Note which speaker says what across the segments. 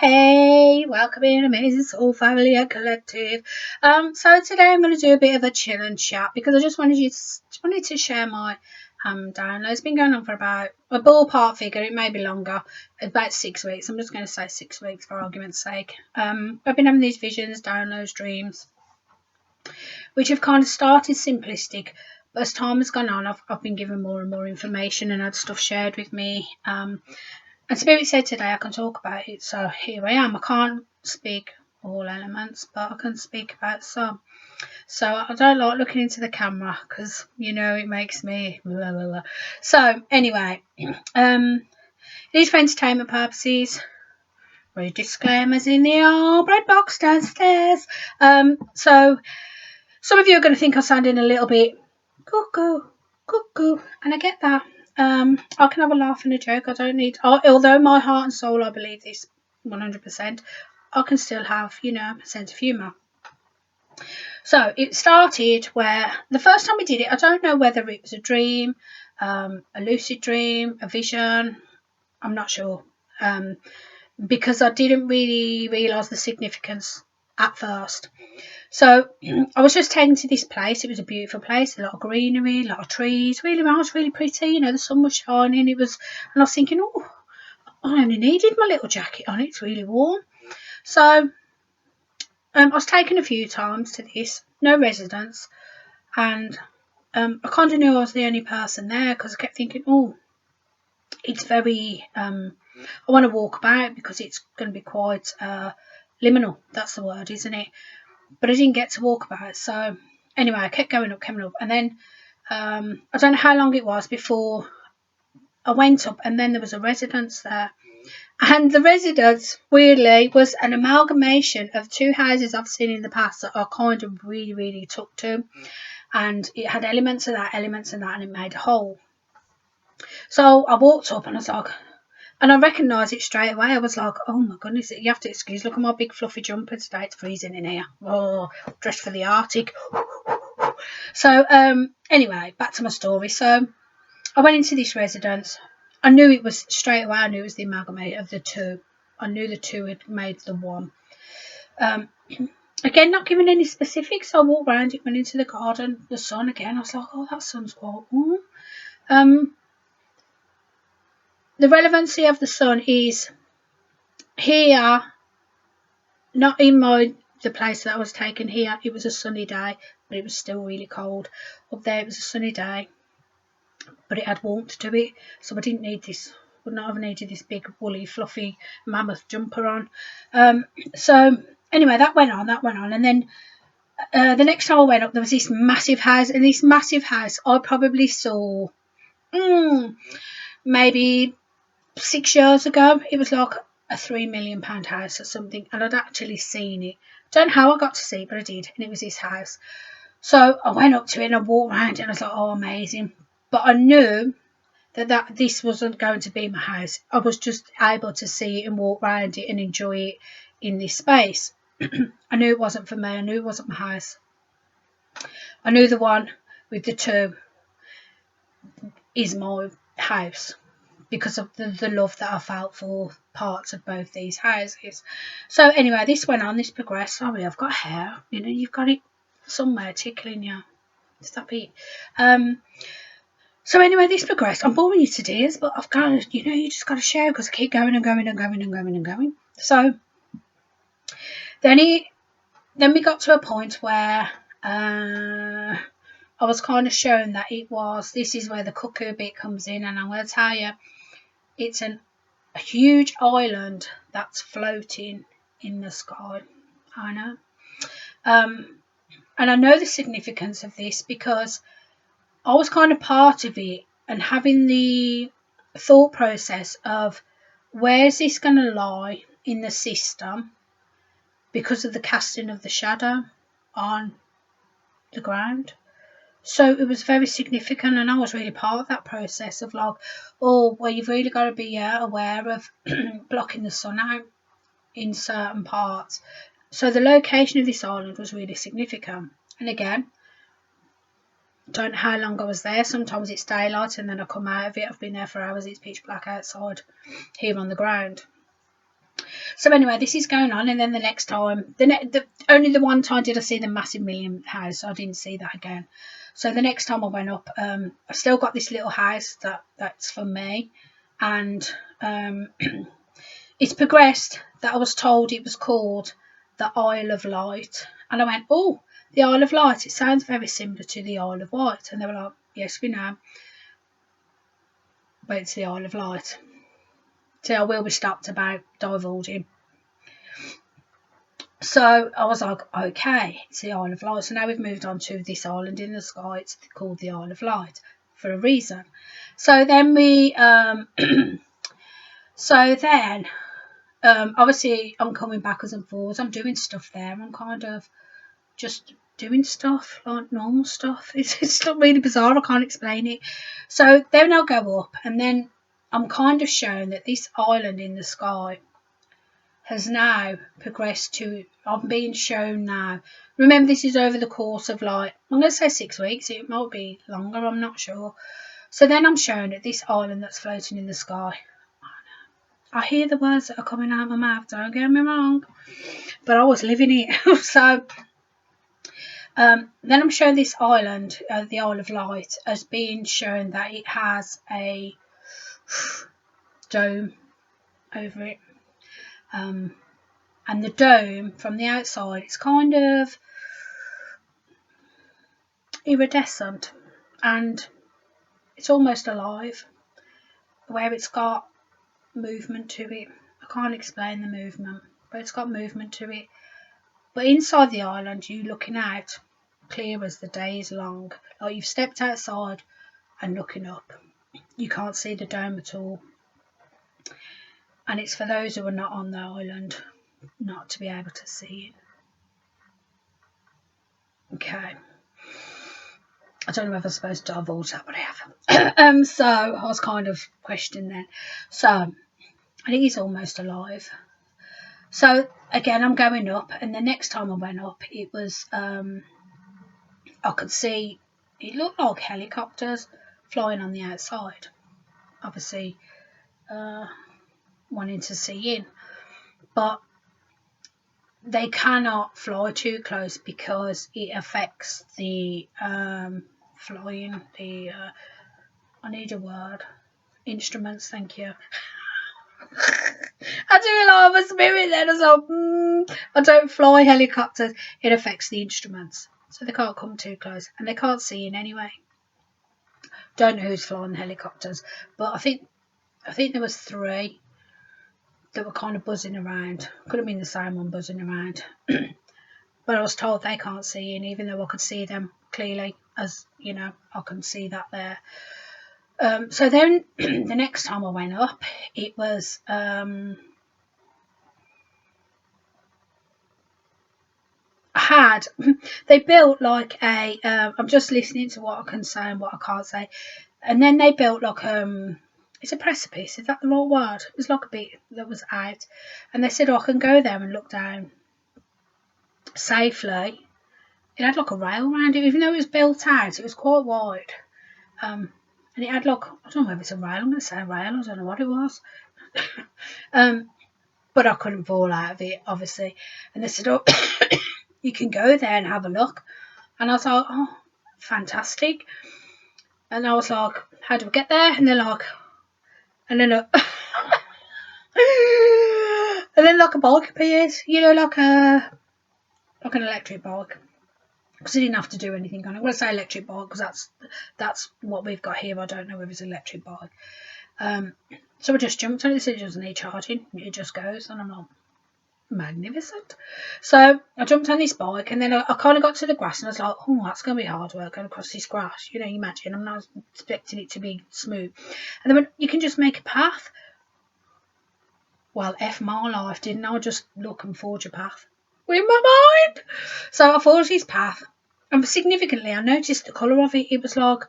Speaker 1: Hey, welcome in Amazing Soul Family and Collective. So today I'm going to do a bit of a chill and chat because I just wanted to share my download. It's been going on for about a ballpark figure. It may be longer, about 6 weeks. I'm just going to say 6 weeks for argument's sake. I've been having these visions, downloads, dreams, which have kind of started simplistic. But as time has gone on, I've been given more and more information and had stuff shared with me. And Spirit said today I can talk about it, so here I am. I can't speak all elements, but I can speak about some. So I don't like looking into the camera because, it makes me blah, blah, blah. So anyway, it is for entertainment purposes. Read disclaimers in the old bread box downstairs. So some of you are going to think I'm sounding a little bit cuckoo, and I get that. I can have a laugh and a joke. I don't need, although my heart and soul, I believe this 100%, I can still have, a sense of humour. So it started where the first time we did it, I don't know whether it was a dream, a lucid dream, a vision. I'm not sure, because I didn't really realise the significance at first. So I was just taken to this place. It was a beautiful place, a lot of greenery, a lot of trees, really nice, really pretty. The sun was shining. And I was thinking, oh, I only needed my little jacket on. It's really warm. So I was taken a few times to this, no residents, and I kind of knew I was the only person there because I kept thinking, oh, it's very. I want to walk about because it's going to be quite liminal. That's the word, isn't it? But I didn't get to walk about. So anyway, I kept going up, and then I don't know how long it was before I went up, and then there was a residence there. And the residence, weirdly, was an amalgamation of two houses I've seen in the past that I kind of really, really took to. And it had elements of that, and it made a whole. So I walked up and I was like, and I recognised it straight away. I was like, oh my goodness, you have to excuse. Look at my big fluffy jumper today. It's freezing in here. Oh, dressed for the Arctic. So anyway, back to my story. So I went into this residence. I knew it was straight away. I knew it was the amalgamate of the two. I knew the two had made the one. Again, not giving any specifics. I walked around it, went into the garden, the sun again. I was like, oh, that sun's quite warm. The relevancy of the sun is here, not in the place that I was taken here. It was a sunny day, but it was still really cold. Up there, it was a sunny day, but it had warmth to it, so I didn't need this. Would not have needed this big woolly fluffy mammoth jumper on. So anyway, that went on, and then the next time I went up, there was this massive house, and this massive house I probably saw maybe 6 years ago. It was like a £3 million house or something, and I'd actually seen it. Don't know how I got to see it, but I did, and it was this house. So I went up to it and I walked around it, and I was like, oh, amazing. But I knew that this wasn't going to be my house. I was just able to see it and walk around it and enjoy it in this space. I knew it wasn't for me. I knew it wasn't my house. I knew the one with the two is my house because of the love that I felt for parts of both these houses. So anyway, this went on, this progressed. Sorry, I've got hair. You've got it somewhere tickling you. Stop it. So anyway, this progressed. I'm boring you to tears, but I've got to, you just got to share because I keep going and going and going and going and going. So then we got to a point where I was kind of shown that this is where the cuckoo bit comes in, and I'm going to tell you, it's a huge island that's floating in the sky. I know. And I know the significance of this because I was kind of part of it and having the thought process of where's this going to lie in the system because of the casting of the shadow on the ground. So it was very significant, and I was really part of that process of like, oh, well, you've really got to be aware of blocking the sun out in certain parts. So the location of this island was really significant. And again, don't know how long I was there. Sometimes it's daylight and then I come out of it. I've been there for hours. It's pitch black outside here on the ground. So anyway, this is going on, and then the next time, only the one time did I see the massive million house. I didn't see that again. So the next time I went up, I've still got this little house that's for me, and it's progressed that I was told it was called the Isle of Light, and I went, oh, the Isle of Light. It sounds very similar to the Isle of Wight, and they were like, yes, we know, but it's the Isle of Light. So I will be stopped about divulging. So I was like, okay, it's the Isle of Light. So now we've moved on to this island in the sky. It's called the Isle of Light for a reason. So then obviously I'm coming backwards and forwards. I'm doing stuff there. I'm kind of just doing stuff, like normal stuff. It's not really bizarre. I can't explain it. So then I'll go up, and then I'm kind of shown that this island in the sky has now progressed to, I'm being shown now. Remember, this is over the course of, like, I'm going to say 6 weeks. It might be longer, I'm not sure. So then I'm shown that this island that's floating in the sky, I hear the words that are coming out of my mouth, don't get me wrong, but I was living it. So then I'm shown this island, the Isle of Light, as being shown that it has a dome over it. And the dome from the outside, it's kind of iridescent, and it's almost alive, where it's got movement to it. I can't explain the movement, but it's got movement to it. But inside the island, you're looking out clear as the day is long, like you've stepped outside and looking up. You can't see the dome at all, and it's for those who are not on the island not to be able to see it. Okay, I don't know if I'm supposed to divulge that, but I have. So I was kind of questioning then. So, and it is almost alive. So again, I'm going up, and the next time I went up, it was I could see, it looked like helicopters flying on the outside. Obviously, wanting to see in, but they cannot fly too close because it affects the flying. I need a word. Instruments. Thank you. I do like a spirit then. I don't fly helicopters. It affects the instruments, so they can't come too close, and they can't see in anyway. Don't know who's flying the helicopters, but I think there was 3 that were kind of buzzing around. Could have been the same one buzzing around. But I was told they can't see in, even though I could see them clearly, as you know, I can see that there. So then the next time I went up, it was they built like a I'm just listening to what I can say and what I can't say, and then they built like it's a precipice, is that the right word? It was like a bit that was out, and they said, I can go there and look down safely. It had like a rail around it, even though it was built out, it was quite wide, and it had like, I don't know if it's a rail, I'm going to say a rail, I don't know what it was. But I couldn't fall out of it, obviously, and they said, you can go there and have a look, and I was like, oh, fantastic. And I was like, how do we get there? And they're like, and then and then like a bike appears, like an electric bike, because I didn't have to do anything on it. I'm going to say electric bike because that's what we've got here. I don't know if it's an electric bike. So I just jumped on it. It doesn't need charging. It just goes, and I'm like, magnificent. So I jumped on this bike, and then I kind of got to the grass, and I was like, oh, that's going to be hard work going across this grass. You imagine, I'm not expecting it to be smooth. And then you can just make a path. Well, F my life, didn't I? Just look and forge a path with my mind. So I forged this path, and significantly, I noticed the colour of it. It was like,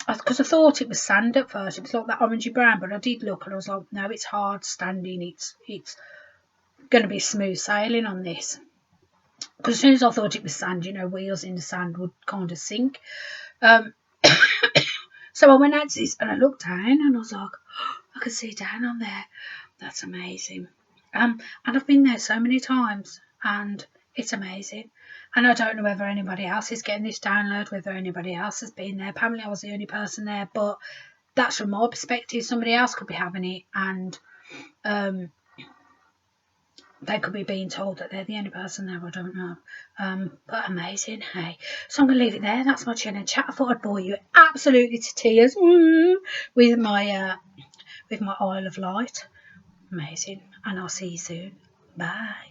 Speaker 1: because I thought it was sand at first. It was like that orangey brown, but I did look, and I was like, no, it's hard standing. It's going to be smooth sailing on this. Because as soon as I thought it was sand, wheels in the sand would kind of sink. So I went out to this, and I looked down, and I was like, I could see down on there. That's amazing. And I've been there so many times, and it's amazing. And I don't know whether anybody else is getting this download, whether anybody else has been there. Apparently I was the only person there, but that's from my perspective. Somebody else could be having it, and they could be being told that they're the only person there. I don't know. But amazing, hey. So I'm going to leave it there. That's my chill and chat. I thought I'd bore you absolutely to tears with my Isle of Light. Amazing. And I'll see you soon. Bye.